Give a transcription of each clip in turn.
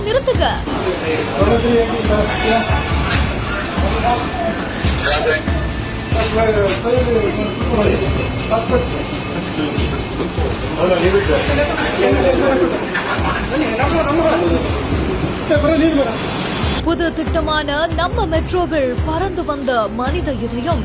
நிறுத்துங்க. புது திட்டமான நம்ம மெட்ரோவில் பறந்து வந்த மனித இதயம்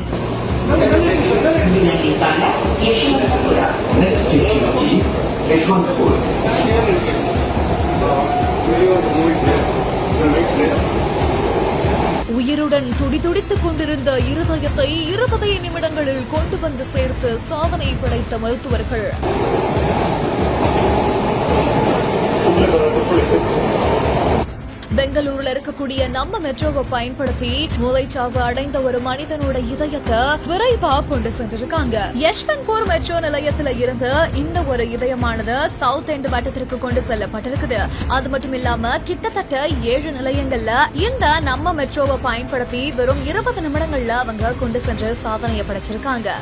உயிருடன் துடிதுடித்துக் கொண்டிருந்த இருதயத்தை 20 நிமிடங்களில் கொண்டு வந்து சேர்த்து சாதனை படைத்த மருத்துவர்கள். பெங்களூர்ல இருக்கக்கூடிய நம்ம மெட்ரோவை பயன்படுத்தி மூளைச்சாவு அடைந்த ஒரு மனிதனோட இதயத்தை விரைவா கொண்டு சென்றிருக்காங்க. யஷ்வந்த்பூர் மெட்ரோ நிலையத்துல இருந்து இந்த ஒரு இதயமானது சவுத் எண்ட் வட்டத்திற்கு கொண்டு செல்லப்பட்டிருக்குது. அது மட்டும் இல்லாம கிட்டத்தட்ட 7 நிலையங்கள்ல இந்த நம்ம மெட்ரோவை பயன்படுத்தி வெறும் 20 நிமிடங்கள்ல அவங்க கொண்டு சென்று சாதனையை படைச்சிருக்காங்க.